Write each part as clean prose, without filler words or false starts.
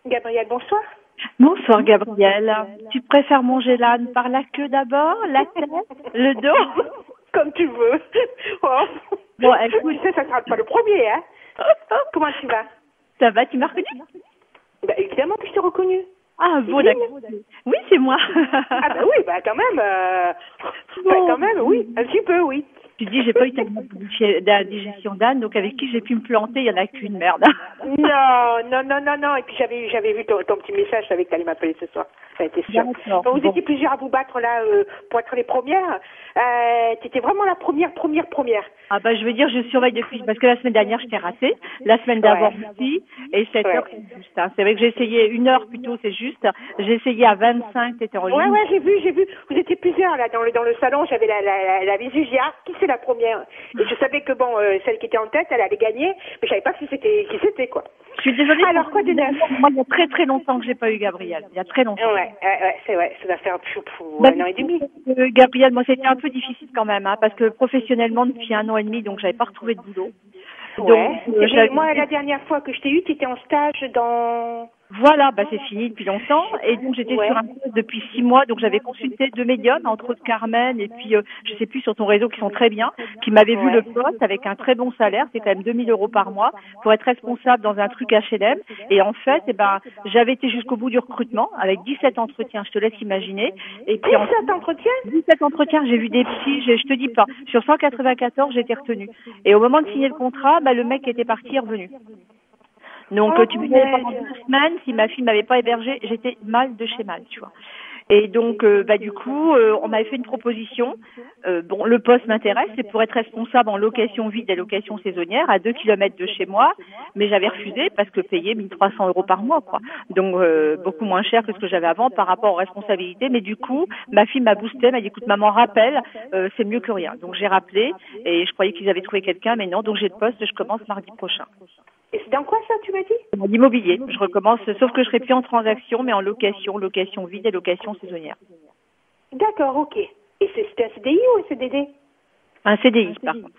Gabriel, bonsoir. Bonsoir Gabriel. Tu préfères manger l'âne par la queue d'abord, la tête, le dos? Comme tu veux. Oh. Bon, écoute, ça sera pas le premier, hein. Comment tu vas? Ça va, tu m'as reconnu? Bah, évidemment que je t'ai reconnu. Ah bon, d'accord. Oui, c'est moi. Ah bah oui, bah quand même. Bah quand même, oui, un petit peu, oui. Tu dis, j'ai pas eu tellement de digestion d'âne, donc avec qui j'ai pu me planter, il y en a qu'une, merde. Non. Et puis j'avais vu ton petit message, je savais que t'allais m'appeler ce soir. Ça a été sûr. D'accord. Donc, vous étiez plusieurs à vous battre là pour être les premières. T'étais vraiment la première. Ah bah je veux dire, je surveille depuis, parce que la semaine dernière, je t'ai raté, la semaine d'avant aussi, et 7 heures, c'est juste. Hein. C'est vrai que j'ai essayé 1 heure plutôt, c'est juste. J'ai essayé à 25, t'étais en ligne. Ouais, j'ai vu. Vous étiez plusieurs là dans le salon. J'avais la Visugia. Qui c'est la première? Et je savais que bon, celle qui était en tête, elle allait gagner, mais je savais pas qui c'était quoi. Je suis désolée. Alors quoi de neuf? Moi, il y a très très longtemps que j'ai pas eu Gabriel. Il y a très longtemps. Ouais, c'est vrai. Ça va faire un an et demi. Gabriel, moi, c'était un peu difficile quand même, hein, parce que professionnellement, depuis 1 an et demi, donc j'avais pas retrouvé de boulot. Ouais. Donc, Moi, la dernière fois que je t'ai eu, tu étais en stage dans... Voilà, bah c'est fini depuis longtemps. Et donc j'étais sur un poste depuis 6 mois, donc j'avais consulté 2 médiums, entre autres Carmen et puis je sais plus sur ton réseau qui sont très bien, qui m'avaient vu le poste avec un très bon salaire, c'est quand même 2 000 € par mois pour être responsable dans un truc HLM. Et en fait, j'avais été jusqu'au bout du recrutement avec 17 entretiens, je te laisse imaginer. Et puis 17 entretiens, j'ai vu des psys, je te dis pas, sur 194 j'ai été retenue. Et au moment de signer le contrat, le mec qui était parti est revenu. Donc tu me disais pendant 2 semaines, si ma fille m'avait pas hébergée, j'étais mal de chez mal, tu vois. Et donc du coup, on m'avait fait une proposition. Bon, le poste m'intéresse, c'est pour être responsable en location vide et location saisonnière à 2 kilomètres de chez moi, mais j'avais refusé parce que payer 1 300 € par mois, quoi. Donc beaucoup moins cher que ce que j'avais avant par rapport aux responsabilités. Mais du coup, ma fille m'a boosté, m'a dit écoute maman rappelle, c'est mieux que rien. Donc j'ai rappelé et je croyais qu'ils avaient trouvé quelqu'un, mais non. Donc j'ai le poste, je commence mardi prochain. Et c'est dans quoi ça, tu m'as dit? Dans l'immobilier. Je recommence, sauf que je serai plus en transaction, mais en location vide et location saisonnière. D'accord, ok. Et c'était un CDI ou un CDD? Un CDI, par contre.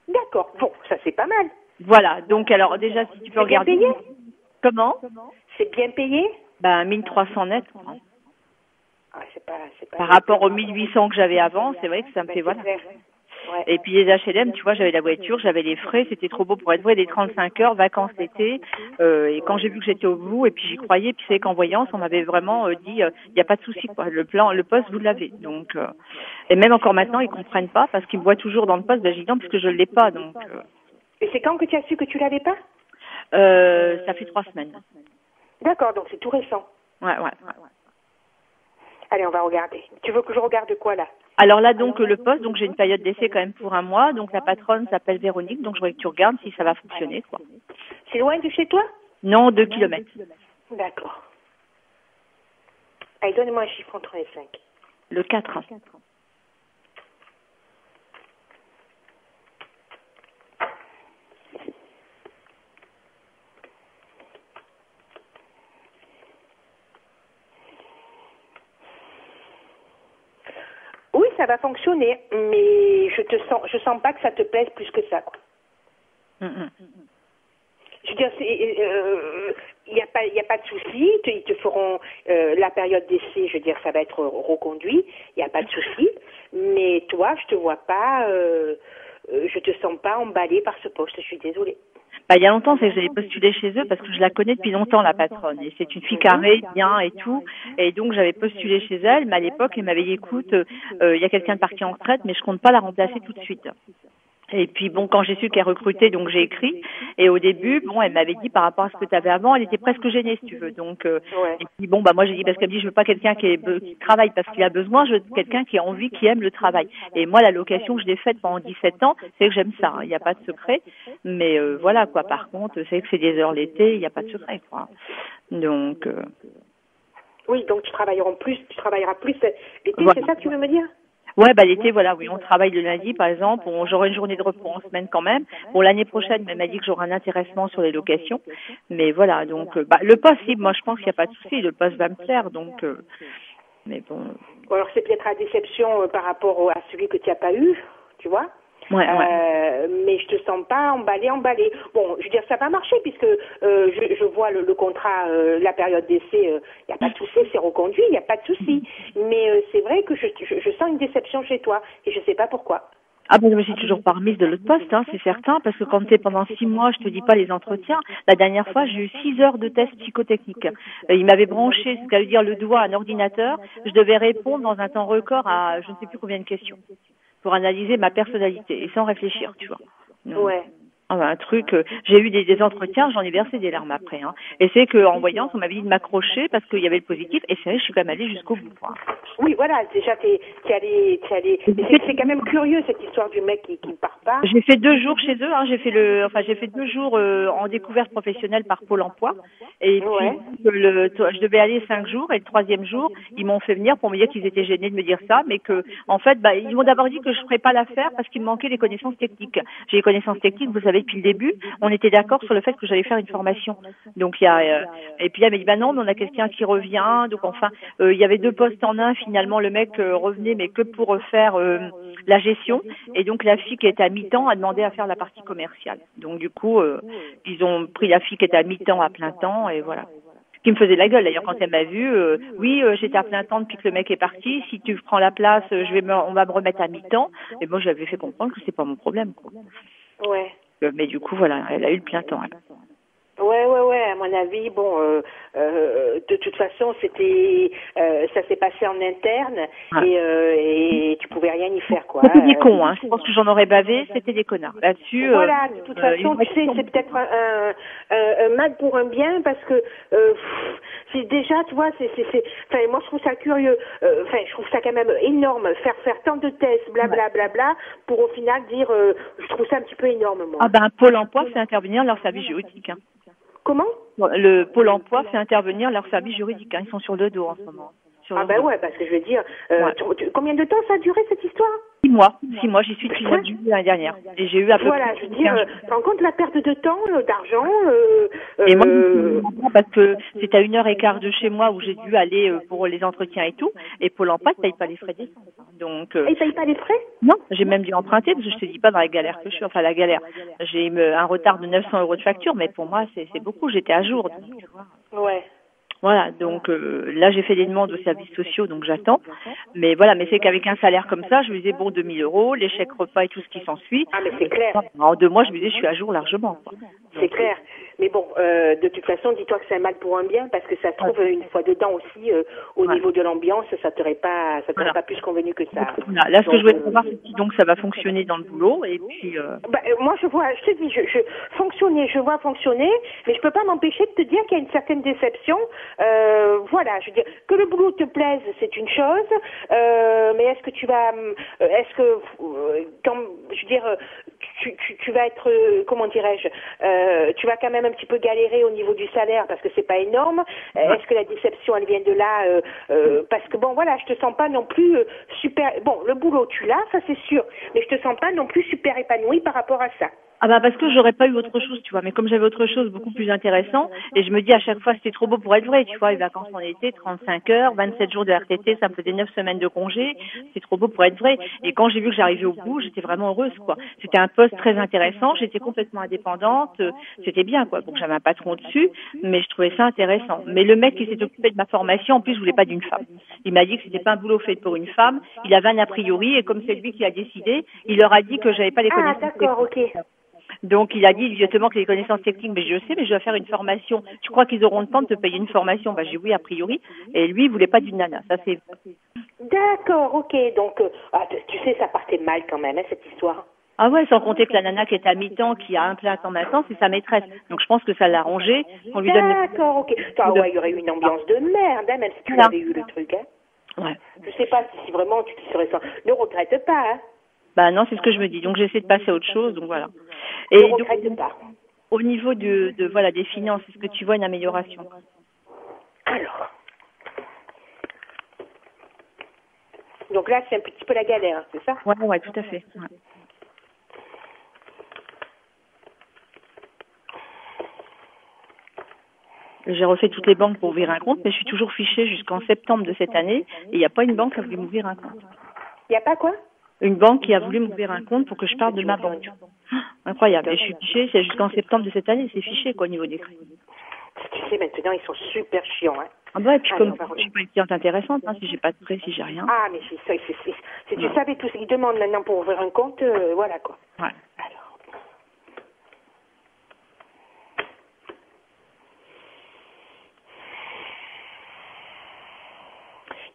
D'accord. Bon, ça c'est pas mal. Voilà. Donc alors déjà, si tu peux regarder. C'est bien payé? Comment? C'est bien payé? 1300 net. Hein. Ah, c'est pas par rapport aux 1800 que j'avais avant, c'est vrai que ça me fait voilà. Ouais. Et puis les HLM, tu vois, j'avais la voiture, j'avais les frais, c'était trop beau pour être vrai, des 35 heures, vacances l'été. Et quand j'ai vu que j'étais au bout, et puis j'y croyais, puis c'est qu'en voyance, on m'avait vraiment dit, il n'y a pas de souci, quoi. Le poste, vous l'avez. Donc, et même encore maintenant, ils comprennent pas parce qu'ils me voient toujours dans le poste. Ben, j'ai dit non, parce que je l'ai pas. Donc. Et c'est quand que tu as su que tu l'avais pas? Ça fait 3 semaines. D'accord, donc c'est tout récent. Ouais. Allez, on va regarder. Tu veux que je regarde quoi là? Alors là, donc, le poste, donc j'ai une période d'essai quand même pour 1 mois. Donc la patronne s'appelle Véronique, donc je voudrais que tu regardes si ça va fonctionner, quoi. C'est loin de chez toi? Non, 2 kilomètres. D'accord. Allez, donne-moi un chiffre entre les 5. Le 4. Oui, ça va fonctionner, mais je sens pas que ça te plaise plus que ça, quoi. Je veux dire, il n'y a pas de souci, ils te feront la période d'essai, je veux dire, ça va être reconduit, il n'y a pas de souci, mais toi, je te vois pas, je te sens pas emballée par ce poste, je suis désolée. Il y a longtemps, c'est que j'avais postulé chez eux parce que je la connais depuis longtemps, la patronne. Et c'est une fille carrée, bien et tout. Et donc, j'avais postulé chez elle, mais à l'époque, elle m'avait dit, écoute, il y a quelqu'un de parti en retraite, mais je compte pas la remplacer tout de suite. Et puis bon, quand j'ai su qu'elle recrutait, donc j'ai écrit. Et au début, bon, elle m'avait dit par rapport à ce que tu avais avant, elle était presque gênée, si tu veux. Donc, et puis bon, moi j'ai dit parce qu'elle me dit, je veux pas quelqu'un qui travaille parce qu'il a besoin, je veux quelqu'un qui a envie, qui aime le travail. Et moi, la location, je l'ai faite pendant 17 ans, c'est que j'aime ça. Il n'y a pas de secret. Mais voilà quoi. Par contre, c'est que c'est des heures l'été, il n'y a pas de secret, quoi. Donc. Oui, donc tu travailleras plus l'été, voilà. C'est ça que tu veux me dire? Ouais, l'été, voilà, oui, on travaille le lundi, par exemple, j'aurai une journée de repos en semaine quand même. Bon, l'année prochaine, elle m'a dit que j'aurai un intéressement sur les locations. Mais voilà, donc, le poste, moi, je pense qu'il n'y a pas de souci, le poste va me plaire, donc, mais bon. Alors, c'est peut-être la déception par rapport à celui que tu n'as pas eu, tu vois? Mais je te sens pas emballé. Bon, je veux dire, ça va marcher puisque je vois le contrat, la période d'essai, il n'y a pas de souci, c'est reconduit, il n'y a pas de souci. Mais c'est vrai que je sens une déception chez toi et je sais pas pourquoi. Ah ben je me suis toujours pas remise de l'autre poste, hein, c'est certain, parce que quand tu es pendant 6 mois, je te dis pas les entretiens. La dernière fois, j'ai eu 6 heures de tests psychotechniques. Il m'avait branché, ce qu'à veut dire le doigt à un ordinateur. Je devais répondre dans un temps record à je ne sais plus combien de questions pour analyser ma personnalité et sans réfléchir, tu vois. Ouais. Ah ben, un truc, j'ai eu des entretiens, j'en ai versé des larmes après. Hein. Et c'est qu'en voyant, on m'avait dit de m'accrocher parce qu'il y avait le positif. Et c'est vrai, je suis quand même allée jusqu'au bout. Quoi. Oui, voilà, déjà, t'es allé. C'est quand même curieux cette histoire du mec qui part pas. J'ai fait 2 jours chez eux. Hein. J'ai fait 2 jours en découverte professionnelle par Pôle Emploi. Et puis je devais aller 5 jours. Et le 3e jour, ils m'ont fait venir pour me dire qu'ils étaient gênés de me dire ça, mais que en fait, ils m'ont d'abord dit que je ferais pas l'affaire parce qu'il me manquait les connaissances techniques. J'ai les connaissances techniques, vous savez. Depuis le début, on était d'accord sur le fait que j'allais faire une formation. Donc il y a et puis elle m'a dit non, mais on a quelqu'un qui revient. Donc enfin, il y avait 2 postes en un. Finalement, le mec revenait, mais que pour faire la gestion. Et donc la fille qui était à mi-temps a demandé à faire la partie commerciale. Donc du coup, ils ont pris la fille qui était à mi-temps à plein temps et voilà. Qui me faisait la gueule d'ailleurs quand elle m'a vue. Oui, j'étais à plein temps depuis que le mec est parti. Si tu prends la place, on va me remettre à mi-temps. Et moi, j'avais fait comprendre que c'est pas mon problème. Quoi. Ouais. Mais du coup, voilà, elle a eu le plein temps. Elle. Ouais, à mon avis, bon, de toute façon, c'était, ça s'est passé en interne et tu pouvais rien y faire, quoi. C'était des cons, hein. Je pense que j'en aurais bavé, c'était des connards. Là-dessus. Voilà, de toute façon, tu sais, c'est peut-être un mal pour un bien parce que, c'est déjà, tu vois, enfin, moi, je trouve ça curieux. Enfin, je trouve ça quand même énorme, faire tant de tests, blablabla, pour au final dire, je trouve ça un petit peu énorme, moi. Ah ben, Pôle Emploi fait intervenir leur service juridique, hein. Comment? Le Pôle Emploi fait intervenir leur service juridique. Hein. Ils sont sur le dos en ce moment. Ah ben ouais, parce que je veux dire, combien de temps ça a duré cette histoire? 6 mois. 6 mois, j'y suis depuis le mois de juillet l'année dernière. Et j'ai eu à peu voilà, je veux dire, tu rends compte la perte de temps, d'argent. Et moi, parce que c'est à 1h15 de chez moi où j'ai dû aller pour les entretiens et tout. Et Pôle Emploi ne paye pas les frais d'essence. Donc. Et ils payent pas les frais? Non, j'ai même dû emprunter parce que je te dis pas dans la galère que je suis. Enfin, la galère. J'ai un retard de 900 € de facture, mais pour moi, c'est beaucoup. J'étais à jour. Donc, ouais. Voilà, donc là j'ai fait des demandes aux services sociaux, donc j'attends. Mais voilà, mais c'est qu'avec un salaire comme ça, je me disais bon 2 000 €, les chèques repas et tout ce qui s'ensuit. Ah mais c'est clair. En 2 mois, je me disais je suis à jour largement. C'est clair. Mais bon, de toute façon, dis-toi que c'est un mal pour un bien parce que ça se trouve une fois dedans aussi au niveau de l'ambiance, ça t'aurait pas plus convenu que ça. Voilà. Là, ce que je voulais savoir, c'est si donc ça va fonctionner dans le boulot et puis. Moi, je te dis, je vois fonctionner, mais je peux pas m'empêcher de te dire qu'il y a une certaine déception. Voilà, je veux dire que le boulot te plaise, c'est une chose, mais est-ce que tu vas, je veux dire, tu vas être, comment dirais-je, tu vas quand même un petit peu galérer au niveau du salaire parce que c'est pas énorme. Est-ce que la déception elle vient de là parce que bon voilà, je te sens pas non plus super. Bon, le boulot tu l'as, ça c'est sûr, mais je te sens pas non plus super épanouie par rapport à ça. Ah bah parce que j'aurais pas eu autre chose, tu vois. Mais comme j'avais autre chose beaucoup plus intéressant, et je me dis à chaque fois c'était trop beau pour être vrai, tu vois. Les vacances en été, 35 heures, 27 jours de RTT, ça me faisait 9 semaines de congé. C'est trop beau pour être vrai. Et quand j'ai vu que j'arrivais au bout, j'étais vraiment heureuse, quoi. C'était un poste très intéressant, j'étais complètement indépendante, c'était bien, quoi. Donc j'avais un patron dessus, mais je trouvais ça intéressant. Mais le mec qui s'est occupé de ma formation, en plus, je voulais pas d'une femme. Il m'a dit que c'était pas un boulot fait pour une femme. Il avait un a priori, et comme c'est lui qui a décidé, il leur a dit que j'avais pas les connaissances. Ah d'accord, ok. Donc il a dit justement que les connaissances techniques, mais je sais, mais je dois faire une formation. Tu crois qu'ils auront le temps de te payer une formation? Bah j'ai dit oui a priori. Et lui il voulait pas d'une nana, ça c'est. D'accord, ok. Donc tu sais ça partait mal quand même cette histoire. Ah ouais, sans compter que la nana qui est à mi-temps, qui a un plein temps maintenant, c'est sa maîtresse. Donc je pense que ça l'a arrangé. On lui donne. D'accord, ok. Ouais, il y aurait eu une ambiance de merde, hein, même si tu avais eu le truc. Hein. Ouais. Je sais pas si vraiment tu te serais. Ne regrette pas. Hein. Bah non, c'est ce que je me dis. Donc j'essaie de passer à autre chose. Donc voilà. Et ne regrette pas. Au niveau de voilà des finances, est-ce que tu vois une amélioration? Alors. Donc là, c'est un petit peu la galère, c'est ça? Ouais, tout à fait. Ouais. J'ai refait toutes les banques pour ouvrir un compte, mais je suis toujours fichée jusqu'en septembre de cette année et il n'y a pas une banque qui a voulu m'ouvrir un compte. Il n'y a pas quoi? Une banque qui a voulu m'ouvrir un compte pour que je parte de ma banque. Incroyable. Et je suis fichée, c'est jusqu'en septembre de cette année, c'est fiché, quoi, au niveau des crédits. Tu sais, maintenant, ils sont super chiants, hein. Ah bah, et puis comme je suis pas une cliente intéressante, hein, si j'ai pas de prêt, si j'ai rien. Ah, mais c'est ça, si tu savais tout ce qu'ils demandent maintenant pour ouvrir un compte, voilà, quoi. Ouais. Alors.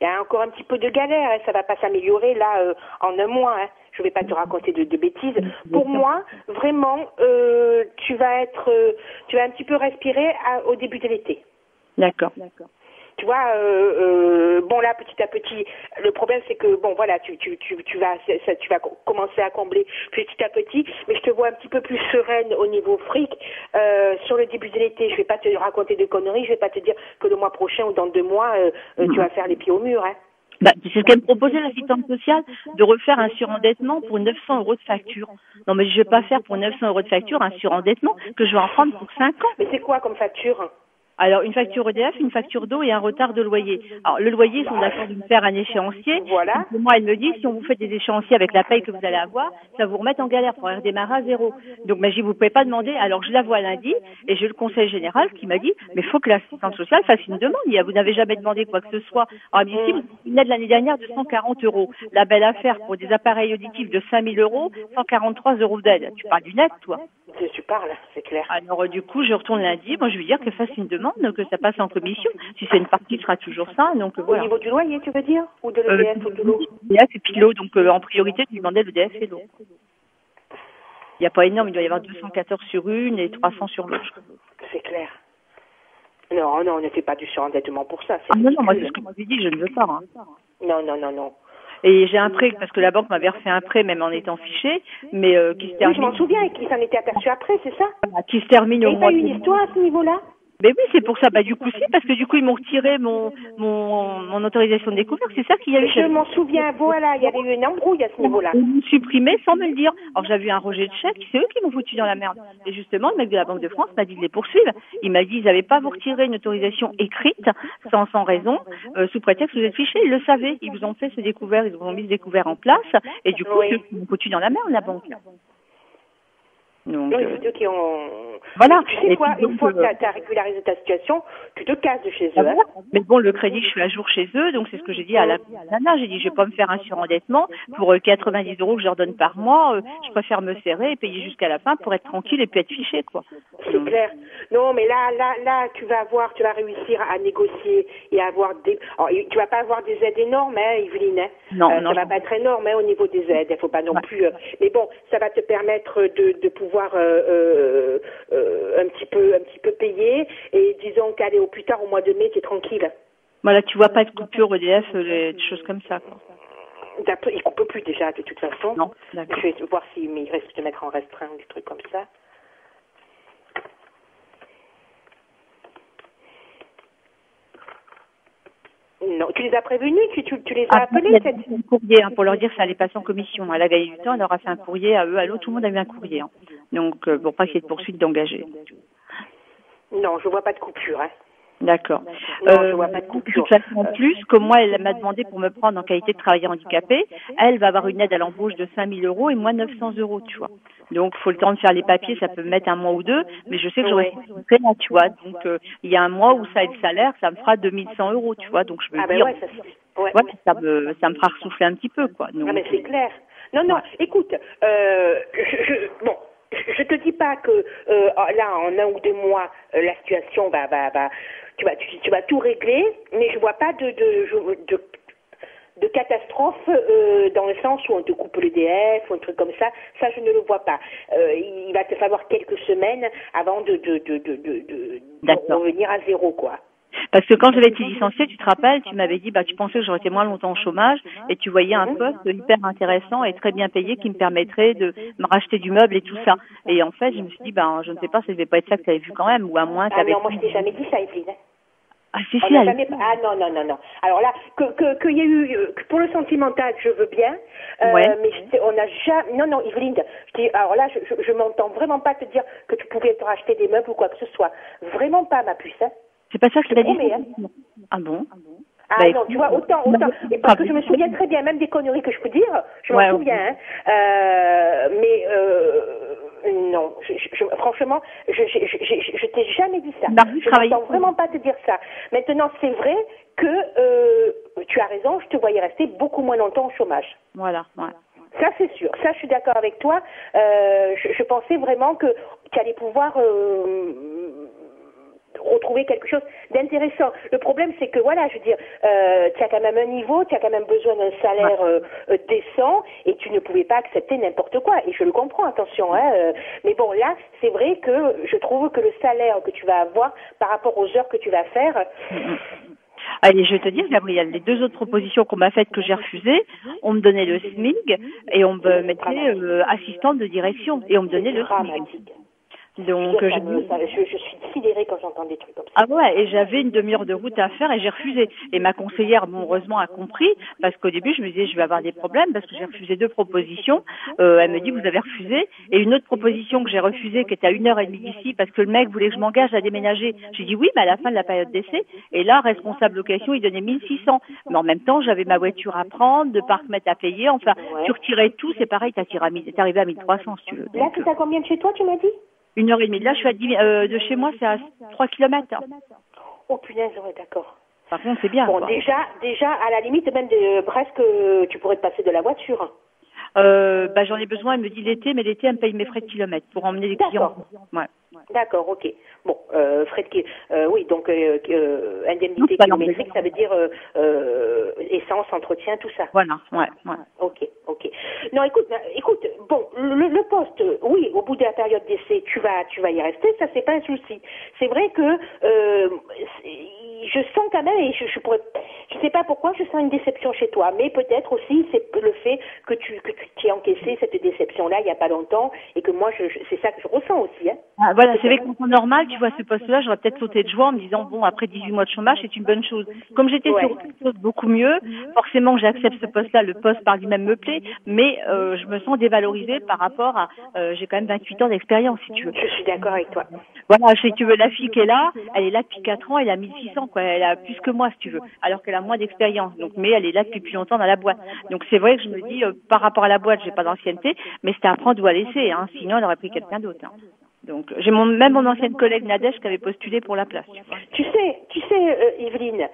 Il y a encore un petit peu de galère, hein. Ça va pas s'améliorer là en un mois. Hein. Je vais pas te raconter de bêtises. Pour moi, vraiment, tu vas un petit peu respirer au début de l'été. D'accord. Tu vois, bon là, petit à petit, le problème c'est que bon voilà, tu vas commencer à combler petit à petit, mais je te vois un petit peu plus sereine au niveau fric sur le début de l'été. Je vais pas te raconter de conneries, je vais pas te dire que le mois prochain ou dans 2 mois, tu vas faire les pieds au mur, hein. Bah, c'est ce qu'elle me proposait, l'assistante sociale, de refaire un surendettement pour 900 € de facture. Non, mais je vais pas faire pour 900 € de facture un surendettement que je vais en prendre pour 5 ans. Mais c'est quoi comme facture? Alors, une facture EDF, une facture d'eau et un retard de loyer. Alors, le loyer, ils sont d'accord de me faire un échéancier. Voilà. Et moi, elle me dit, si on vous fait des échéanciers avec la paye que vous allez avoir, ça vous remet en galère pour redémarrer à zéro. Donc, mais je dis, vous pouvez pas demander. Alors, je la vois lundi et j'ai le conseil général qui m'a dit, mais il faut que l'assistante sociale fasse une demande. Vous n'avez jamais demandé quoi que ce soit. Alors, elle me dit, si, une aide l'année dernière de 140 €. La belle affaire pour des appareils auditifs de 5 000 €, 143 € d'aide. Tu parles d'une aide, toi? Tu parles, c'est clair. Alors, du coup, je retourne lundi. Moi, je vais dire qu'elle fasse une demande, que ça passe en commission. Si c'est une partie, ce sera toujours ça. Donc, voilà. Au niveau du loyer, tu veux dire? Ou de l'EDF ou de l'eau? L'EDF et puis l'eau. Donc, en priorité, tu demandais l'EDF et l'eau. Il n'y a pas énorme. Il doit y avoir 214 sur une et 300 sur l'autre. C'est clair. Non, on ne fait pas du surendettement pour ça. Ah non, moi, c'est ce que je m'avais dit. Je ne veux pas. Hein. Non. Et j'ai un prêt, parce que la banque m'avait refait un prêt, même en étant fiché, mais qui se termine... Oui, je m'en souviens, et qui s'en était aperçu après, c'est ça? Qui se termine au mois de... Et t'as une histoire à ce niveau-là? Mais oui, c'est pour ça. Bah, du coup, si, parce que du coup, ils m'ont retiré mon autorisation de découvert. C'est ça qu'il y a eu. Je m'en souviens, voilà, il y avait eu une embrouille à ce niveau-là. Ils m'ont supprimé sans me le dire. Alors, j'avais eu un rejet de chèque. C'est eux qui m'ont foutu dans la merde. Et justement, le mec de la Banque de France m'a dit de les poursuivre. Il m'a dit, ils n'avaient pas vous retiré une autorisation écrite, sans raison, sous prétexte que vous êtes fiché. Ils le savaient. Ils vous ont fait ce découvert. Ils vous ont mis ce découvert en place. Et du coup, c'est eux qui m'ont foutu dans la merde, la banque. Donc, c'est eux qui ont... Voilà. Tu sais quoi, une fois que tu as régularisé ta situation, tu te casses de chez eux. Hein. Mais bon, le crédit, je suis à jour chez eux, donc c'est ce que j'ai dit à la nana. J'ai dit, je vais pas me faire un surendettement pour 90 € que je leur donne par mois. Je préfère me serrer et payer jusqu'à la fin pour être tranquille et puis être fiché, quoi. C'est clair. Non, mais là, tu vas réussir à négocier et à avoir des... Alors, tu vas pas avoir des aides énormes, hein, Yveline. Hein. Non, ça va pas être énorme hein, au niveau des aides. Il faut pas non plus... mais bon, ça va te permettre de pouvoir un petit peu payer et disons qu'aller au plus tard au mois de mai, tu es tranquille. Voilà, tu vois pas de coupure EDF, des choses comme ça, quoi. Il coupe plus déjà de toute façon. Non, d'accord. Je vais voir s'il reste de mettre en restreint des trucs comme ça. Non, tu les as prévenus, tu les as appelés. Elle a fait un courrier pour leur dire que ça allait passer en commission. Elle a gagné du temps, elle leur a fait un courrier à eux, à l'autre, tout le monde a eu un courrier. Hein. Donc, pour pas qu'il y ait de poursuite d'engager. Non, je vois pas de coupure. Hein. D'accord. Non, je vois pas de coupure. De toute façon, en plus, comme moi, elle m'a demandé pour me prendre en qualité de travailleur handicapé, elle va avoir une aide à l'embauche de 5 000 € et moi 900 €, tu vois. Donc, faut le temps de faire les papiers, ça peut mettre un mois ou deux, mais je sais que j'aurai fait là, tu vois. Donc, il y a un mois où ça et le salaire, ça me fera 2100 €, tu vois. Donc, je veux dire, ça me fera ressouffler un petit peu, quoi. Donc, mais c'est clair. Non, écoute, bon. Je te dis pas que là en 1 ou 2 mois la situation va tu vas tout régler, mais je vois pas de catastrophe dans le sens où on te coupe l'EDF ou un truc comme ça. Ça je ne le vois pas. Il va te falloir quelques semaines avant de revenir à zéro, quoi. Parce que quand j'avais été licenciée, tu te rappelles, tu m'avais dit, tu pensais que j'aurais été moins longtemps au chômage et tu voyais un poste hyper intéressant et très bien payé qui me permettrait de me racheter du meuble et tout ça. Et en fait, je me suis dit, je ne sais pas, ça devait pas être ça que tu avais vu quand même, ou à moins tu avais... non, moi je t'ai jamais dit ça, Evelyne. Ah, si, jamais... Ah non. Alors là, qu'il y a eu, pour le sentimental, je veux bien, mais on n'a jamais... Non, Yveline, alors là, je m'entends vraiment pas te dire que tu pouvais te racheter des meubles ou quoi que ce soit. Vraiment pas, ma puce. Hein. C'est pas ça que tu as dit. Hein. Ah bon? Ah Bah, non, tu vois, autant. Et parce que je me souviens très bien, même des conneries que je peux dire, je m'en souviens. Hein. Mais non, franchement, je t'ai jamais dit ça. Je n'entends vraiment pas te dire ça. Maintenant, c'est vrai que tu as raison, je te voyais rester beaucoup moins longtemps au chômage. Voilà. Ça, c'est sûr. Ça, je suis d'accord avec toi. Je pensais vraiment que tu allais pouvoir retrouver quelque chose d'intéressant. Le problème, c'est que, voilà, je veux dire, tu as quand même un niveau, tu as quand même besoin d'un salaire décent, et tu ne pouvais pas accepter n'importe quoi. Et je le comprends, attention. Mais bon, là, c'est vrai que je trouve que le salaire que tu vas avoir par rapport aux heures que tu vas faire... Allez, je vais te dire, Gabriel, les 2 autres propositions qu'on m'a faites que j'ai refusées, on me donnait le SMIC et on me mettait assistante de direction et on me donnait le SMIC. Donc, je suis sidérée quand j'entends des trucs comme ça. Ah ouais, et j'avais une demi-heure de route à faire et j'ai refusé. Et ma conseillère, bon, heureusement, a compris, parce qu'au début, je me disais, je vais avoir des problèmes, parce que j'ai refusé 2 propositions. Elle me dit, vous avez refusé. Et une autre proposition que j'ai refusée, qui était à 1h30 d'ici, parce que le mec voulait que je m'engage à déménager. J'ai dit oui, mais à la fin de la période d'essai. Et là, responsable location, il donnait 1600. Mais en même temps, j'avais ma voiture à prendre, de parc-mètre à payer. Enfin, tu retirais tout, c'est pareil, t'es arrivé à 1300, si tu veux. Là, c'est à combien de chez toi, tu m'as dit? 1h30. Là, je suis de chez moi, c'est à 3 km. Oh punaise, ouais, d'accord. Par contre, c'est bien. Bon, quoi. déjà, à la limite, même presque, tu pourrais te passer de la voiture. J'en ai besoin, elle me dit l'été, mais l'été, elle me paye mes frais de kilomètres pour emmener les clients. Ouais. D'accord, ok. Bon, frais de oui, donc indemnité kilométrique, ça veut dire essence, entretien, tout ça. Voilà, ouais. Ok. Non, écoute, bon, le poste, oui, au bout de la période d'essai, tu vas y rester, ça c'est pas un souci. C'est vrai que je sens quand même, et je sais pas pourquoi, je sens une déception chez toi, mais peut-être aussi c'est le fait que tu aies encaissé cette déception-là il y a pas longtemps, et que moi c'est ça que je ressens aussi, hein. Ah, voilà, c'est vrai qu'en temps normal, tu vois, ce poste-là, j'aurais peut-être sauté de joie en me disant, bon, après 18 mois de chômage, c'est une bonne chose. Comme j'étais sur autre chose beaucoup mieux, forcément que j'accepte ce poste-là, le poste par lui-même me plaît, mais je me sens dévalorisée par rapport à, j'ai quand même 28 ans d'expérience, si tu veux. Je suis d'accord avec toi. Voilà, si tu veux, la fille qui est là, elle est là depuis 4 ans, elle a 1600, quoi, elle a plus que moi, si tu veux, alors qu'elle a moins d'expérience. Donc, mais elle est là depuis plus longtemps dans la boîte. Donc, c'est vrai que je me dis, par rapport à la boîte, j'ai pas d'ancienneté, mais c'était à prendre ou à laisser, hein, sinon elle aurait pris quelqu'un d'autre, hein. Donc, j'ai même mon ancienne collègue Nadège qui avait postulé pour la place. Tu sais, Evelyne,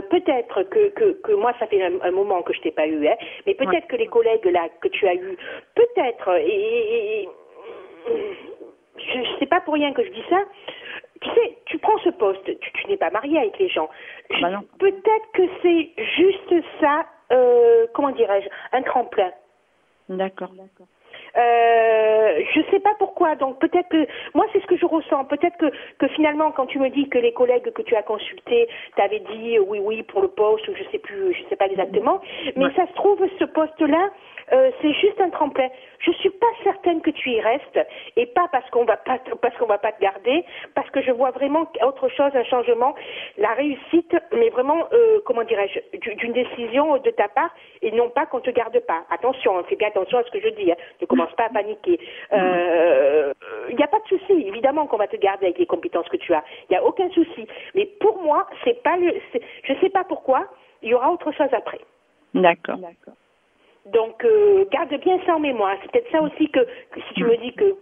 peut-être que moi, ça fait un moment que je t'ai pas eu, hein, mais peut-être que les collègues là que tu as eu, peut-être, et je sais pas pour rien que je dis ça. Tu sais, tu prends ce poste, tu n'es pas marié avec les gens. Peut-être que c'est juste ça, comment dirais-je, un tremplin. D'accord. Je sais pas pourquoi, donc peut-être que moi c'est ce que je ressens, peut-être que finalement quand tu me dis que les collègues que tu as consultés t'avaient dit oui pour le poste, ou je sais pas exactement, mais ça se trouve ce poste-là c'est juste un tremplin. Je suis pas certaine que tu y restes, et pas parce qu'on va pas te garder, parce que je vois vraiment autre chose, un changement, la réussite, mais vraiment comment dirais-je, d'une décision de ta part, et non pas qu'on te garde pas. Attention, fais bien attention à ce que je dis, hein. Ne commence pas à paniquer. Il n'y a pas de souci, évidemment qu'on va te garder avec les compétences que tu as. Il n'y a aucun souci. Mais pour moi, je sais pas pourquoi, il y aura autre chose après. D'accord. Donc, garde bien ça en mémoire. C'est peut-être ça aussi que si tu me dis que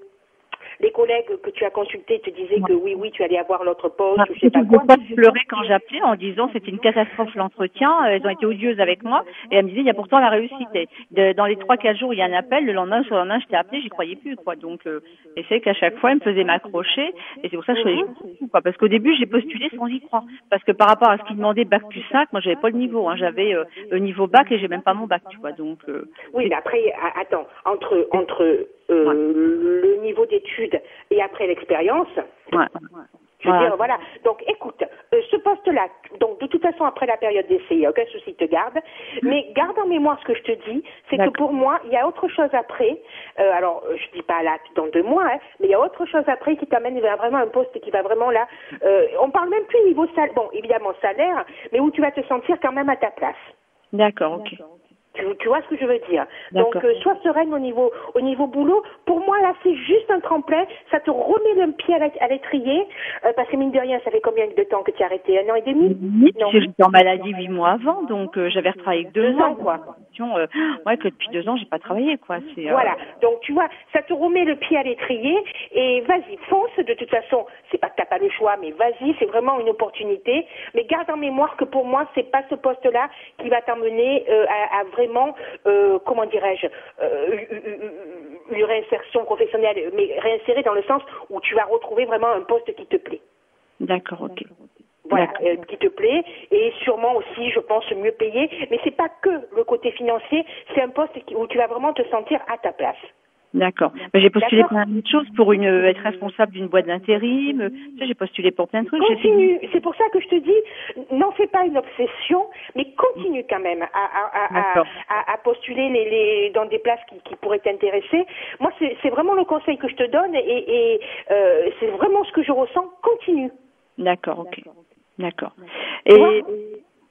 les collègues que tu as consultés te disaient que oui, tu allais avoir l'autre poste, je sais pas quoi. Je pleurais quand j'appelais en disant c'était une catastrophe l'entretien, elles ont été odieuses avec moi, et elles me disaient il y a pourtant la réussite. Dans les 3-4 jours, il y a un appel, le lendemain, sur le lendemain, je t'ai appelé, j'y croyais plus, quoi. Donc, et c'est qu'à chaque fois, elle me faisait m'accrocher, et c'est pour ça que je faisais quoi. Parce qu'au début, j'ai postulé sans y croire. Parce que par rapport à ce qu'ils demandaient bac plus 5, moi, j'avais pas le niveau, hein. J'avais le niveau bac et j'ai même pas mon bac, tu vois. Donc, oui, mais après, attends, entre le niveau d'études et après l'expérience. Je veux dire, voilà. Donc, écoute, ce poste-là, donc de toute façon, après la période d'essai, il n'y a aucun souci, te garde. Mais garde en mémoire ce que je te dis, c'est que pour moi, il y a autre chose après. Alors, je dis pas là dans 2 mois, hein, mais il y a autre chose après qui t'amène vers vraiment un poste qui va vraiment là. On parle même plus niveau salaire, bon, évidemment salaire, mais où tu vas te sentir quand même à ta place. D'accord, ok. Tu vois ce que je veux dire? Donc, sois sereine au niveau boulot. Pour moi, là, c'est juste un tremplin. Ça te remet le pied à l'étrier. Parce que mine de rien, ça fait combien de temps que tu as arrêté? 1 an et demi? Oui, j'étais en maladie 8 mois avant, donc j'avais retravaillé que 2 mois. Ans, quoi. Ouais, que depuis 2 ans, j'ai pas travaillé, quoi. Voilà. Donc, tu vois, ça te remet le pied à l'étrier. Et vas-y, fonce. De toute façon, c'est pas que t'as pas le choix, mais vas-y, c'est vraiment une opportunité. Mais garde en mémoire que pour moi, c'est pas ce poste-là qui va t'emmener à vraiment, comment dirais-je, une réinsertion professionnelle, mais réinsérer dans le sens où tu vas retrouver vraiment un poste qui te plaît. D'accord, ok. Voilà, qui te plaît, et sûrement aussi, je pense, mieux payé. Mais c'est pas que le côté financier, c'est un poste où tu vas vraiment te sentir à ta place. D'accord. J'ai postulé plein de choses pour être responsable d'une boîte d'intérim. Tu sais, j'ai postulé pour plein de trucs. Continue. C'est pour ça que je te dis, n'en fais pas une obsession, mais continue quand même à postuler dans des places qui pourraient t'intéresser. Moi, c'est vraiment le conseil que je te donne et c'est vraiment ce que je ressens. Continue. D'accord, ok. D'accord. Et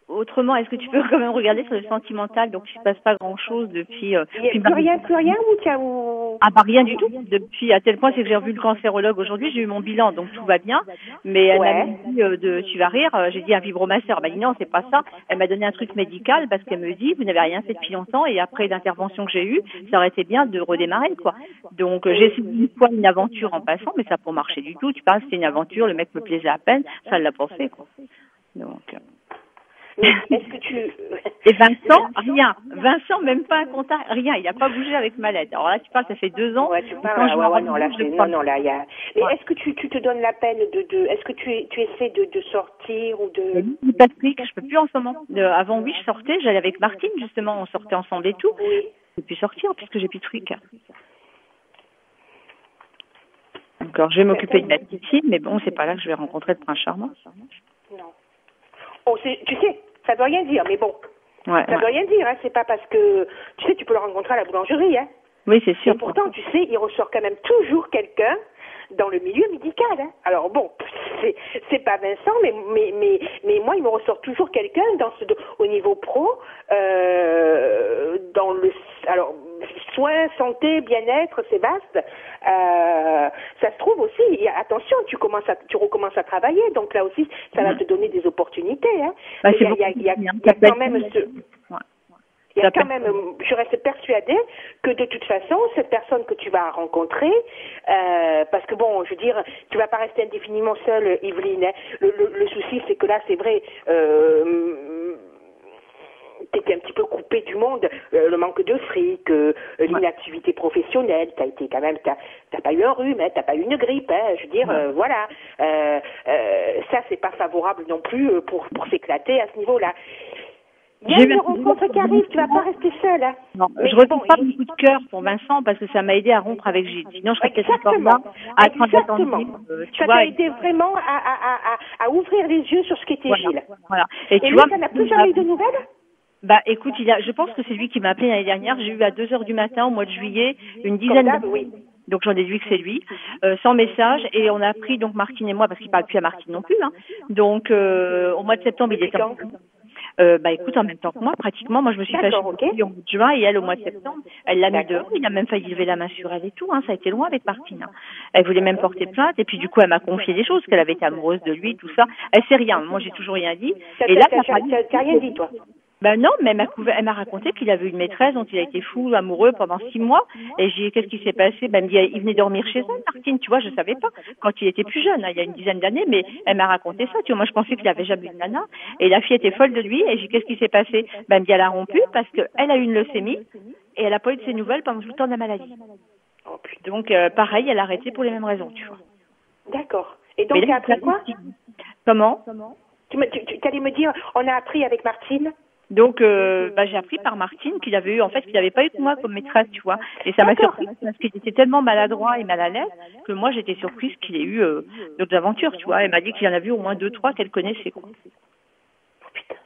autrement, est-ce que tu peux quand même regarder sur le sentimental? Donc, il ne se passe pas grand-chose depuis... plus rien ou Ah, bah rien du tout. Depuis, à tel point, c'est que j'ai revu le cancérologue aujourd'hui, j'ai eu mon bilan, donc tout va bien. Mais elle m'a dit, tu vas rire, j'ai dit un vibromasseur. Elle m'a dit non, c'est pas ça. Elle m'a donné un truc médical parce qu'elle me dit, vous n'avez rien fait depuis longtemps et après l'intervention que j'ai eue, ça aurait été bien de redémarrer, quoi. Donc, j'ai essayé une fois une aventure en passant, mais ça n'a pas marché du tout. Tu parles, c'était une aventure, le mec me plaisait à peine, ça l'a pas fait, quoi. Donc... Est-ce que tu... Et Vincent, rien. Vincent, même pas un contact, rien. Il n'a pas bougé avec ma lettre. Alors là, tu parles, ça fait 2 ans. Ouais, tu parles, non, là, il y a... Mais est-ce que tu te donnes la peine est-ce que tu essaies de sortir ou de... Je pas de fric, je peux plus en ce moment. Avant, oui, je sortais, j'allais avec Martine, justement, on sortait ensemble et tout. Oui. Je peux plus sortir puisque j'ai plus de fric. Encore, je vais m'occuper de ma petite fille, mais bon, c'est pas là que je vais rencontrer le prince charmant. Non. Oh, tu sais, ça doit rien dire, mais bon. Ouais, ça doit rien dire, hein. C'est pas parce que, tu sais, tu peux le rencontrer à la boulangerie, hein. Oui, c'est sûr. Et pourtant, tu sais, il ressort quand même toujours quelqu'un dans le milieu médical, hein. Alors bon, c'est pas Vincent, mais moi, il me ressort toujours quelqu'un au niveau pro, dans le, alors, soins, santé, bien-être, c'est vaste. Ça se trouve aussi, attention, tu recommences à travailler, donc là aussi, ça va te donner des opportunités, hein. Bah, il y a quand même il y a quand même, je reste persuadée que de toute façon, cette personne que tu vas rencontrer, parce que bon, je veux dire, tu vas pas rester indéfiniment seule, Yveline, hein. Le souci, c'est que là, c'est vrai, t'étais un petit peu coupé du monde, le manque de fric, l'inactivité professionnelle, t'as été quand même, t'as pas eu un rhume, hein, t'as pas eu une grippe, hein, je veux dire, voilà, ça c'est pas favorable non plus pour s'éclater à ce niveau-là. Il y a une rencontre qui arrive, tu vas pas rester seule, hein. Non, je ressens pas beaucoup de cœur pour Vincent parce que ça m'a aidé à rompre avec Gilles. Sinon, je serais peut-être encore là à attendre. Ça t'a aidé vraiment à ouvrir les yeux sur ce qu'était Gilles. Voilà. Et tu vois, ça n'a plus jamais eu de nouvelles? Bah, écoute, je pense que c'est lui qui m'a appelé l'année dernière. J'ai eu à 2h du matin au mois de juillet une dizaine de... Oui. Donc j'en déduis que c'est lui, sans message, et on a pris donc Martine et moi, parce qu'il parle plus à Martine non plus, hein. Donc au mois de septembre, il était bah écoute, en même temps que moi, pratiquement, moi je me suis fâchée au mois de juin et elle au mois de septembre, elle l'a mis dehors, il a même failli lever la main sur elle et tout, hein, ça a été loin avec Martine. Hein. Elle voulait même porter plainte et puis du coup elle m'a confié des choses, qu'elle avait été amoureuse de lui, tout ça. Elle sait rien, moi j'ai toujours rien dit. Et là, t'as rien dit toi? Ben non, mais elle m'a raconté qu'il avait une maîtresse dont il a été fou, amoureux pendant 6 mois. Et j'ai dit, qu'est-ce qui s'est passé? Ben, elle me dit, il venait dormir chez elle, Martine, tu vois, je savais pas. Quand il était plus jeune, hein, il y a une dizaine d'années, mais elle m'a raconté ça, tu vois. Moi, je pensais qu'il avait jamais une nana. Et la fille était folle de lui. Et j'ai dit, qu'est-ce qui s'est passé? Ben, elle me dit, elle a rompu parce qu'elle a eu une leucémie et elle a pas eu de ses nouvelles pendant tout le temps de la maladie. Oh, putain. Donc, pareil, elle a arrêté pour les mêmes raisons, tu vois. D'accord. Et donc, tu as appris quoi? Comment? Tu allais me dire, on a appris avec Martine? Donc, j'ai appris par Martine qu'il avait eu, en fait, qu'il n'avait pas eu que moi comme maîtresse, tu vois. Et ça m'a surpris parce qu'il était tellement maladroit et mal à l'aise que moi, j'étais surprise qu'il ait eu d'autres aventures, tu vois. Elle m'a dit qu'il y en a vu au moins 2, 3 qu'elle connaissait, quoi. Oh, putain.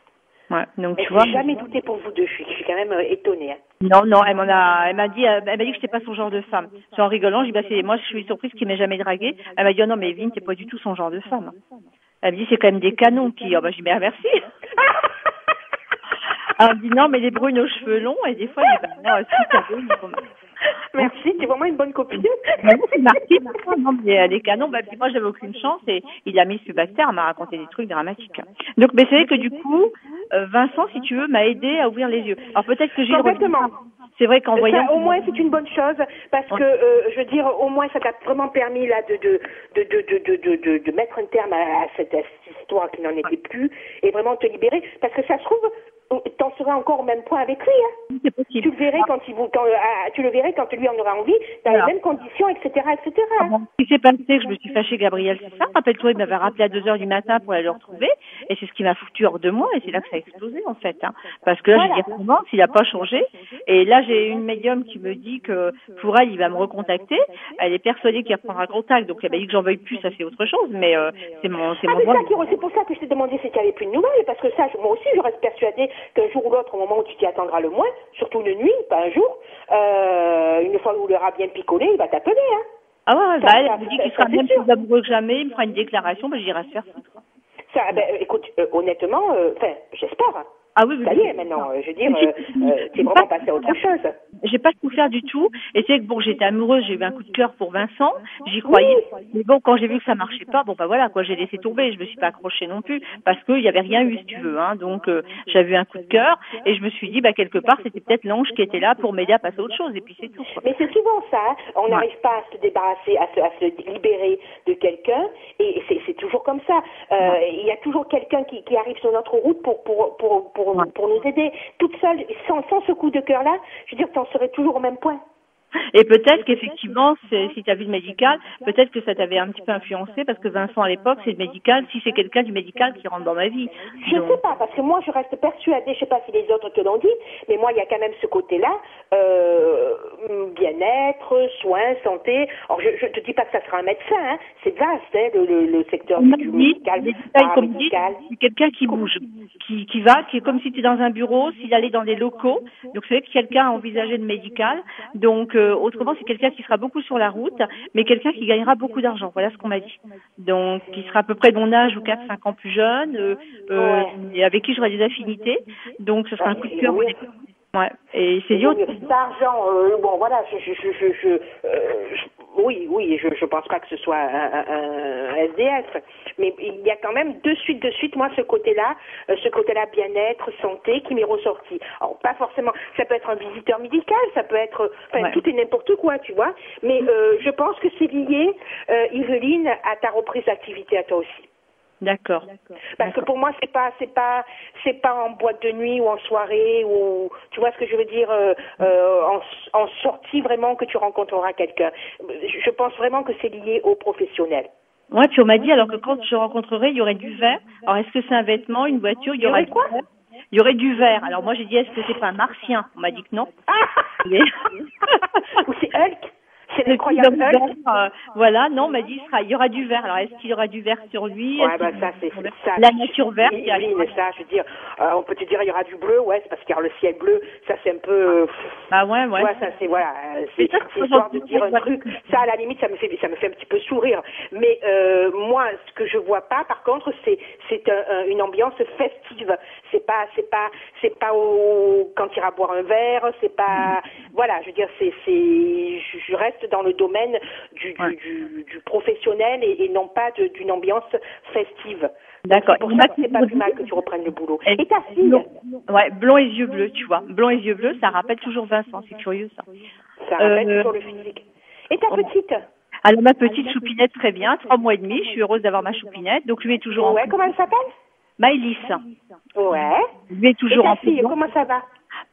Ouais, donc tu vois. J'ai jamais douté pour vous deux, je suis quand même étonnée, hein. Non, elle m'a dit que j'étais pas son genre de femme. C'est en rigolant, j'ai dit, moi, je suis surprise qu'il m'ait jamais dragué. Elle m'a dit, oh non, mais Evelyne, t'es pas du tout son genre de femme. Elle me dit, c'est quand même des canons qui, j'ai dit, merci. Alors, on dit non, mais les brunes aux cheveux longs, et des fois, il dit, bah, non, si, t'as brune, Merci, tu es vraiment une bonne copine. Merci, Martine. Non, mais elle est canon. Bah, puis moi, j'avais aucune chance et il a mis ce Baxter, m'a raconté des trucs dramatiques. Donc, mais c'est vrai que du coup, Vincent, si tu veux, m'a aidé à ouvrir les yeux. Alors peut-être que j'ai Complètement. C'est vrai qu'en voyant. Ça, au moins, c'est une bonne chose parce que, je veux dire, au moins, ça t'a vraiment permis là de mettre un terme à cette histoire qui n'en était plus et vraiment te libérer. Parce que ça se trouve, t'en serais encore au même point avec lui. Hein. C'est possible. Tu le verrais tu le verrais quand lui en aura envie, dans les mêmes conditions, etc., etc. Ce qui s'est passé, que je me suis fâchée, Gabriel, c'est ça. Rappelle-toi, il m'avait rappelé à 2h du matin pour aller le retrouver, et c'est ce qui m'a foutu hors de moi, et c'est là que ça a explosé, en fait. Hein. Parce que là, j'ai dit, comment, s'il n'a pas changé. Et là, j'ai une médium qui me dit que pour elle, il va me recontacter. Elle est persuadée qu'il reprendra contact, donc elle m'a dit que j'en veuille plus, ça c'est autre chose, mais c'est c'est pour ça que je t'ai demandé si tu n'avais plus de nouvelles, parce que ça, moi aussi, je reste persuadée qu'un jour ou l'autre, au moment où tu t'y attendras le moins, surtout une nuit, pas un jour, une fois où il aura bien picolé, il va t'appeler, hein. Ah ouais, elle me dit qu'il sera même plus amoureux que jamais, il me fera une déclaration, ben j'irai se faire foutre. Ça, écoute, honnêtement, j'espère. Hein. Ah oui, ça y est, maintenant, je veux dire, t'es vraiment passé à autre chose. J'ai pas souffert du tout, et c'est que bon, j'étais amoureuse, j'ai eu un coup de cœur pour Vincent, j'y croyais, mais bon, quand j'ai vu que ça marchait pas, bon bah voilà, quoi, j'ai laissé tomber, je me suis pas accrochée non plus, parce qu'il y avait rien eu, si tu veux, hein, donc j'avais eu un coup de cœur, et je me suis dit, bah quelque part, c'était peut-être l'ange qui était là pour m'aider à passer à autre chose, et puis c'est tout, quoi. Mais c'est souvent ça, hein. On n'arrive pas à se débarrasser, à se libérer de quelqu'un, et c'est toujours comme ça. Il y a toujours quelqu'un qui arrive sur notre route pour nous aider. Toute seule, sans ce coup de cœur-là, je veux dire, t'en serais toujours au même point. Et peut-être qu'effectivement, si tu as vu le médical, peut-être que ça t'avait un petit peu influencé, parce que Vincent, à l'époque, c'est le médical, si c'est quelqu'un du médical qui rentre dans ma vie. Je ne sais pas, parce que moi, je reste persuadée, je sais pas si les autres te l'ont dit, mais moi, il y a quand même ce côté-là, bien-être, soins, santé. Alors, je te dis pas que ça sera un médecin, hein. C'est vaste, hein, le secteur du médical, paramédical. C'est quelqu'un qui bouge, qui va, qui est comme si tu es dans un bureau, s'il allait dans les locaux. Donc, c'est vrai que quelqu'un a envisagé le médical. Donc, autrement, c'est quelqu'un qui sera beaucoup sur la route, mais quelqu'un qui gagnera beaucoup d'argent. Voilà ce qu'on m'a dit. Donc, qui sera à peu près de mon âge ou 4-5 ans plus jeune, et avec qui j'aurai des affinités. Donc, ce sera un coup de cœur. Ouais. Et c'est dur. D'argent, bon, voilà, oui, je pense pas que ce soit un SDF, mais il y a quand même de suite, moi, ce côté-là bien-être, santé, qui m'est ressorti. Alors, pas forcément, ça peut être un visiteur médical, ça peut être, tout et n'importe quoi, tu vois, mais je pense que c'est lié, Yveline, à ta reprise d'activité à toi aussi. D'accord. Parce que pour moi, c'est pas en boîte de nuit ou en soirée ou tu vois ce que je veux dire, en sortie vraiment que tu rencontreras quelqu'un. Je pense vraiment que c'est lié au professionnel. Ouais, puis on m'a dit alors que quand je rencontrerai, il y aurait du verre. Alors est-ce que c'est un vêtement, une voiture, il y aurait quoi? Il y aurait du verre. Alors moi j'ai dit est-ce que c'est pas un martien? On m'a dit que non. Ou c'est Hulk? C'est l'incroyable Hulk. Voilà, non, on m'a dit il y aura du vert. Alors, est-ce qu'il y aura du vert sur lui? Ouais, ça, c'est ça. La nature verte. Oui, mais ça, je veux dire, on peut te dire, il y aura du bleu, ouais, c'est parce qu'il y a le ciel bleu. Ça, c'est un peu. Ah ouais. Ouais, ça, c'est, voilà. C'est histoire de dire un truc. Ça, à la limite, ça me fait un petit peu sourire. Mais, moi, ce que je vois pas, par contre, c'est une ambiance festive. C'est pas quand il ira boire un verre, c'est pas, voilà, je veux dire, je reste dans le domaine du professionnel et non pas d'une ambiance festive. D'accord. Pour ça, c'est pas plus mal que tu reprennes le boulot. Et ta fille? Ouais, blond et yeux bleus, tu vois. Blond et yeux bleus, ça rappelle toujours Vincent. C'est curieux, ça. Ça rappelle toujours le physique. Et ta petite? Alors, ma petite choupinette, très bien. 3 mois et demi. Je suis heureuse d'avoir ma choupinette. Donc, lui est toujours en comment elle s'appelle? Maëlys. Ouais. Lui est toujours en fille, comment ça va?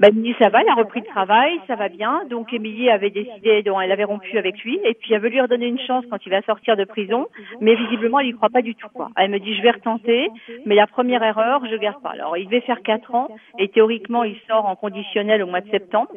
Émilie, ça va, elle a repris le travail, ça va bien. Donc, Émilie avait décidé, elle avait rompu avec lui, et puis elle veut lui redonner une chance quand il va sortir de prison, mais visiblement, elle y croit pas du tout, quoi. Elle me dit, je vais retenter, mais la première erreur, je garde pas. Alors, il devait faire 4 ans, et théoriquement, il sort en conditionnel au mois de septembre.